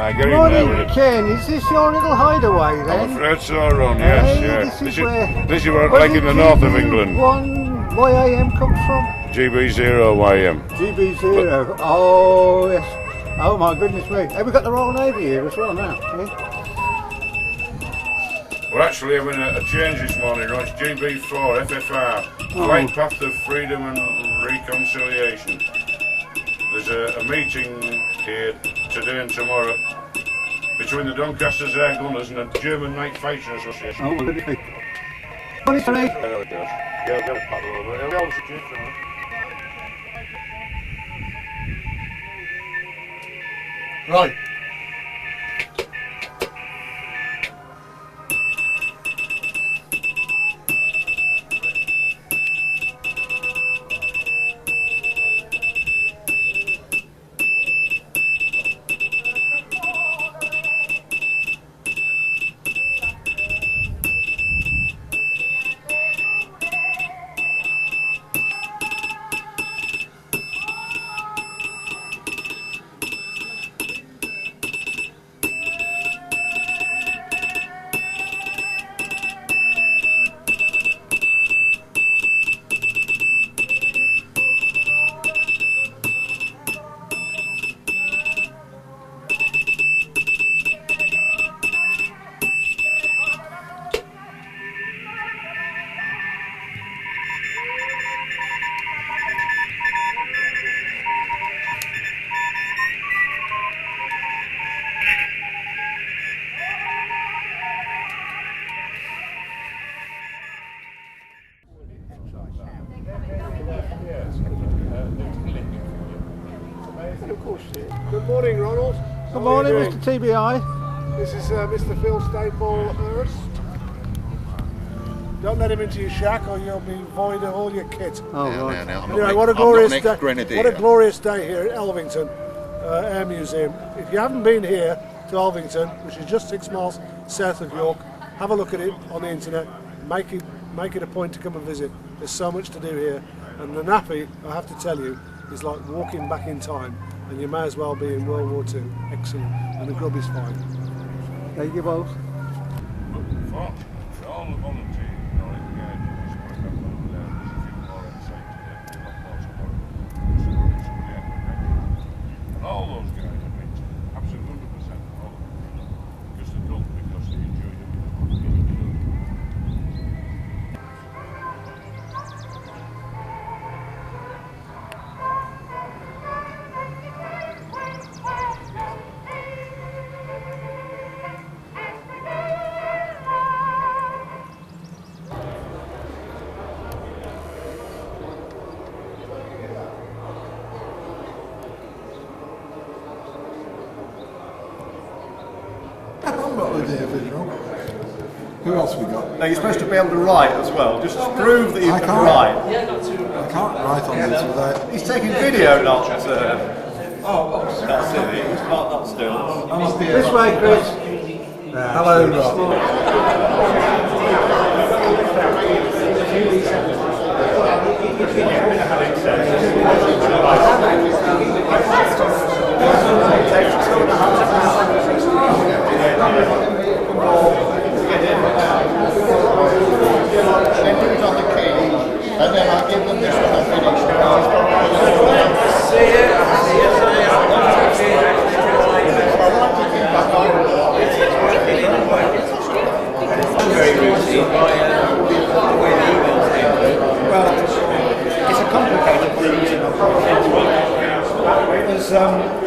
Get in there with Morning, it. Ken. Is this your little hideaway then? I'm afraid so, Ron, yes, Hey, yes. This is where like in the north of England. 1 YAM comes from? GB0YM. GB0. Oh, yes. Oh, my goodness me. Have we got the Royal Navy here as well now? Yeah? We're actually having a change this morning, right? It's GB4, FFR. Flight Path of Freedom and Reconciliation. There's a meeting here today and tomorrow between the Doncaster's Air Gunners and the German Night Fighting Association. Oh, good. Morning, Tony. Yeah, it does. Yeah, I've got a paddle over it. It'll be all the suggestion, right? Right. Good morning, Ronald. Good morning, Mr. TBI. This is Mr. Phil Staplehurst. Don't let him into your shack or you'll be void of all your kit. Oh, right. Anyway, what a glorious day! What a glorious day here at Elvington Air Museum. If you haven't been here to Elvington, which is just 6 miles south of York, have a look at it on the internet. Make it a point to come and visit. There's so much to do here, and the nappy, I have to tell you, is like walking back in time. And you may as well be in World War II. Excellent. And the grub is fine. Thank you both. For all the volunteers, you know, like the guys who just want to come over there, there's a few more on site today, a lot more tomorrow. And all those guys have been absolutely 100% all of them. Just they don't because they enjoy it. Who else we got? Now you're supposed to be able to write as well, just to prove that you can write. I can't write on this without... He's taking video, not... that's it, he's not still. This way, Chris. Hello, Rob. And then I'll give them this when I finish. Very routine. Well, it's a complicated thing.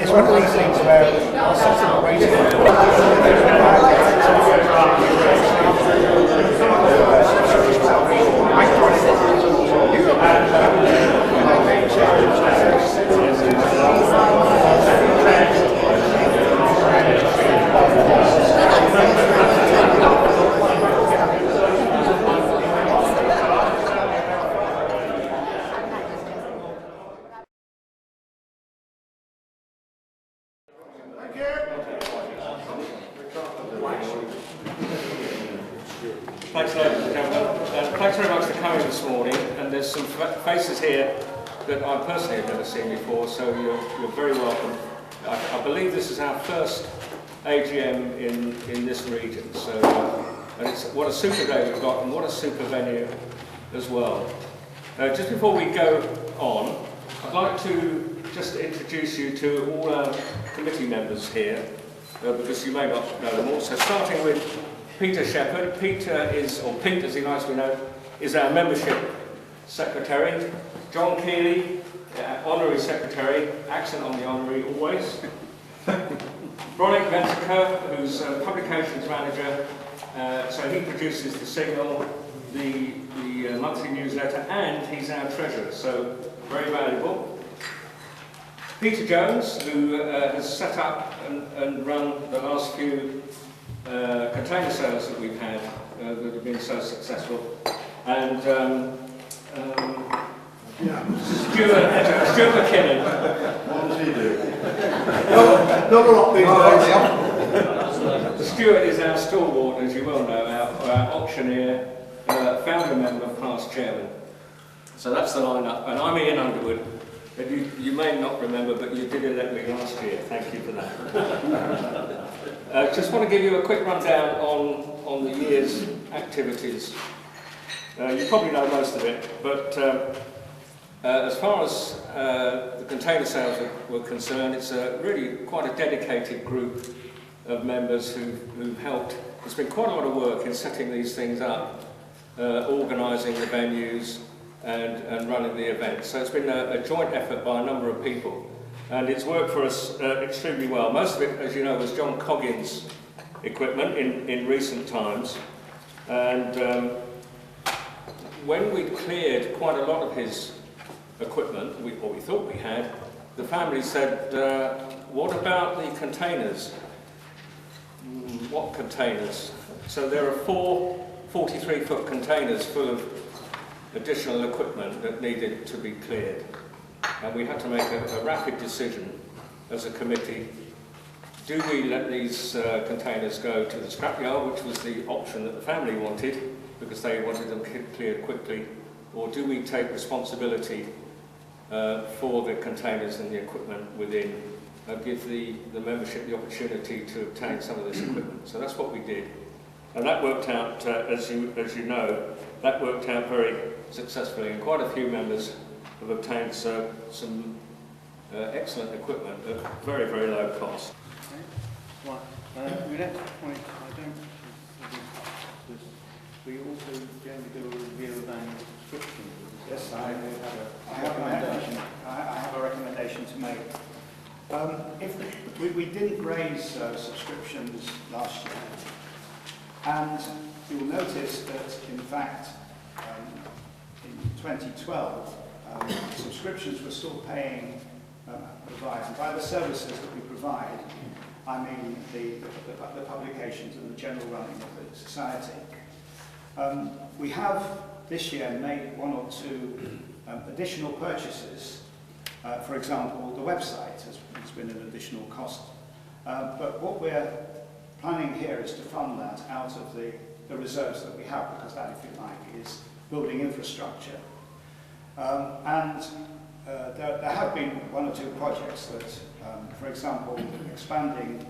It's one of these things where I'll set up a rating. Thanks very much for coming this morning, and there's some faces here that I personally have never seen before, so you're very welcome. I believe this is our first AGM in this region. So, and it's what a super day we've got, and what a super venue as well. Just before we go on, I'd like to just introduce you to all our committee members here, because you may not know them all. So starting with Peter Shepherd. Peter is, or Pete as he likes to be known, is our membership secretary. John Keeley, honorary secretary, accent on the honorary always. Bronick Ventiker, who's publications manager, so he produces the Signal, the monthly newsletter, and he's our treasurer, so very valuable. Peter Jones, who has set up and run the last few container sales that we've had that have been so successful, and Stuart McKinnon. What does he do? Not a lot these days. Stuart is our stalwart, as you well know, our auctioneer, founder member, past chairman. So that's the lineup, and I'm Ian Underwood. You may not remember, but you did elect me last year. Thank you for that. Just want to give you a quick rundown on the year's activities. You probably know most of it, but as far as the container sales were concerned, it's really quite a dedicated group of members who've helped. There's been quite a lot of work in setting these things up, organising the venues and running the event. So it's been a joint effort by a number of people, and it's worked for us extremely well. Most of it, as you know, was John Coggins' equipment in recent times, and when we'd cleared quite a lot of his equipment, what we thought we had, the family said, what about the containers? What containers? So there are 4 43-foot containers full of additional equipment that needed to be cleared. And we had to make a rapid decision as a committee. Do we let these containers go to the scrapyard, which was the option that the family wanted, because they wanted them cleared quickly, or do we take responsibility for the containers and the equipment within, give the membership the opportunity to obtain some of this equipment? So that's what we did. And that worked out, as you know, that worked out very successfully, and quite a few members have obtained some excellent equipment at very, very low cost. Okay. Right. The next point, I don't think we also generally do a review of annual subscriptions. Yes, I have a recommendation to make. If we didn't raise subscriptions last year, and you'll notice that in fact in 2012 subscriptions were still paying provided by the services that we provide. I mean the publications and the general running of the society. We have this year made 1 or 2 additional purchases. For example, the website has been an additional cost. But what we're planning here is to fund that out of the reserves that we have, because that, if you like, is building infrastructure. There have been 1 or 2 projects that, for example, expanding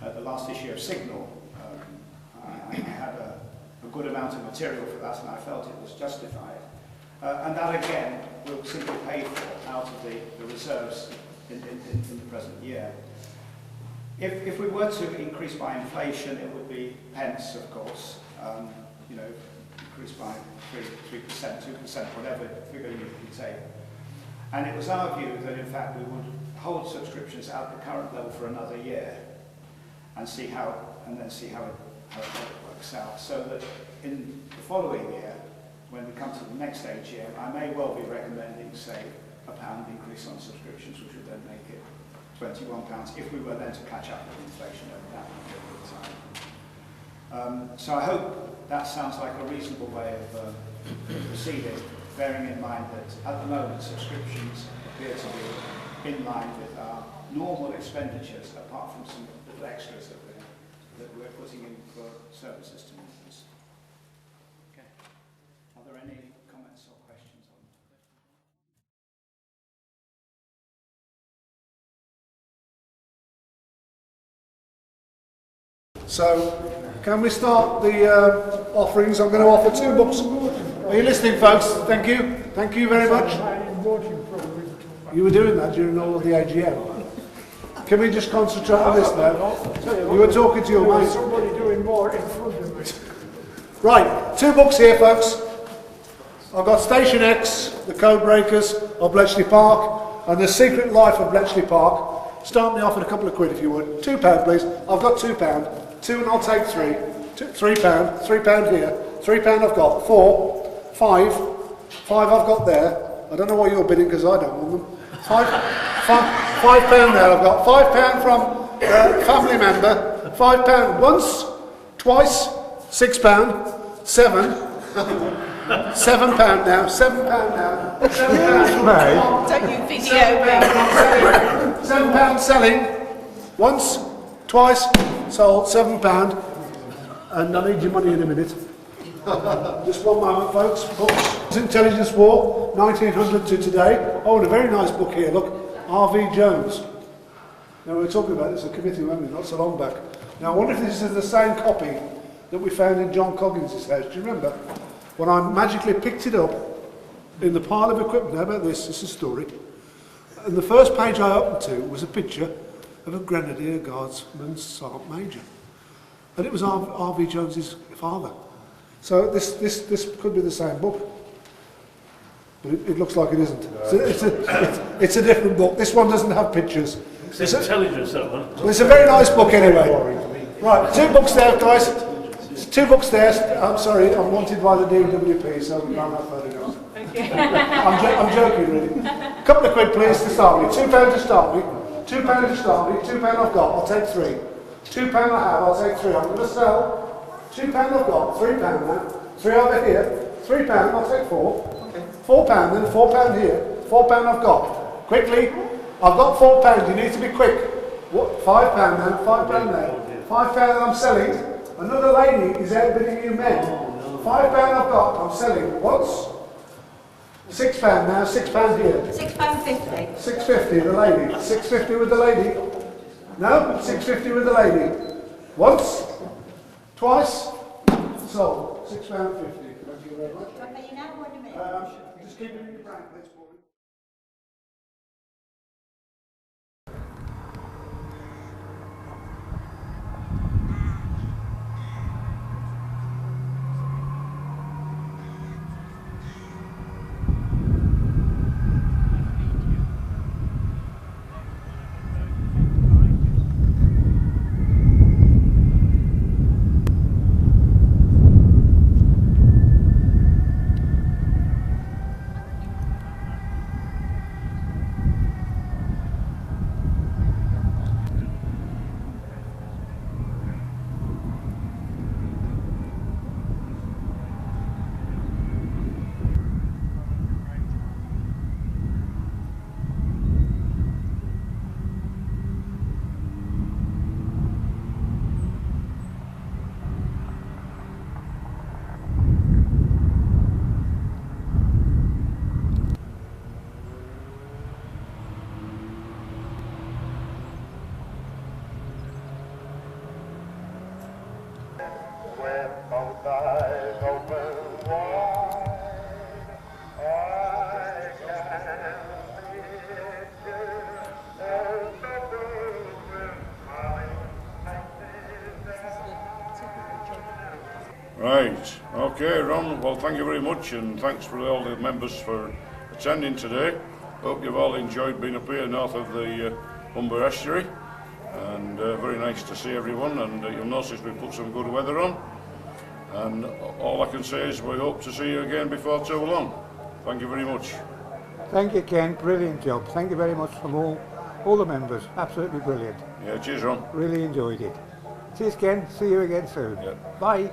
the last issue of Signal. I had a good amount of material for that, and I felt it was justified. And that, again, will simply pay for out of the reserves in the present year. If we were to increase by inflation, it would be pence, of course. You know, increase by 3%, 2%, whatever figure you take. And it was our view that, in fact, we would hold subscriptions at the current level for another year, and then see how it works out, so that in the following year, when we come to the next AGM, I may well be recommending, say, £1 increase on subscriptions, which would then make it £21 if we were then to catch up with inflation over that period of time. So I hope that sounds like a reasonable way of proceeding, bearing in mind that at the moment subscriptions appear to be in line with our normal expenditures, apart from some little extras that we're putting in for services to members. Okay. Are there any comments or questions on that? So, can we start the offerings? I'm going to offer 2 books. Are you listening, folks? Thank you. Thank you very much. You were doing that during all of the AGM. Can we just concentrate on this now? You were talking to your mate. Somebody doing more in front of me. Right, 2 books here, folks. I've got Station X, The Code Breakers of Bletchley Park, and The Secret Life of Bletchley Park. Start me off at a couple of quid if you would. £2, please. I've got £2. 2 and I'll take 3. £3. £3 here. £3 I've got. 4. 5. 5 I've got there. I don't know why you're bidding because I don't want them. £5 there I've got. £5 from a family member. £5 once, twice, £6, 7. £7 now. £7 now. £7. Don't you video me. £7 selling. Once, twice, sold. £7. And I need your money in a minute. Just one moment, folks. Books. Intelligence War, 1900 to today. Oh, and a very nice book here. Look, R.V. Jones. Now we were talking about this at committee, weren't we, not so long back. Now I wonder if this is the same copy that we found in John Coggins' house. Do you remember? When I magically picked it up in the pile of equipment. How about this? This is a story. And the first page I opened to was a picture of a Grenadier Guardsman Sergeant Major. And it was R.V. Jones's father. So this could be the same book. But it looks like it isn't. It's a different book. This one doesn't have pictures. It's intelligence, that one. Well, it's a very nice book anyway. Right, 2 books there, guys. 2 books there. I'm sorry, I'm wanted by the DWP, so we can't have photographs. I'm joking, really. A couple of quid, please, to start with. £2 to start with. £2 to start with. £2 I've got. I'll take 3. £2 I have. I'll take 3. I'm going to sell. £2 I've got. £3 now. 3 over here. £3. I'll take 4. £4 then. £4 here. £4 I've got. Quickly. I've got £4. You need to be quick. What? £5 then. £5 there. £5 that I'm selling. Another lady is outbidding you men. £5 I've got. I'm selling. Once. £6 now. £6 here. £6.50. £6.50 the lady. £6.50 with the lady. No. £6.50 with the lady. Once. Twice. Sold. £6.50. Thank you very much. Just keep it in your brain, please. Right, okay Ron, well thank you very much and thanks for all the members for attending today. Hope you've all enjoyed being up here north of the Humber Estuary and very nice to see everyone, and you'll notice we put some good weather on, and all I can say is we hope to see you again before too long. Thank you very much. Thank you Ken, brilliant job. Thank you very much from all the members, absolutely brilliant. Yeah, cheers Ron. Really enjoyed it. Cheers Ken, see you again soon. Yeah. Bye.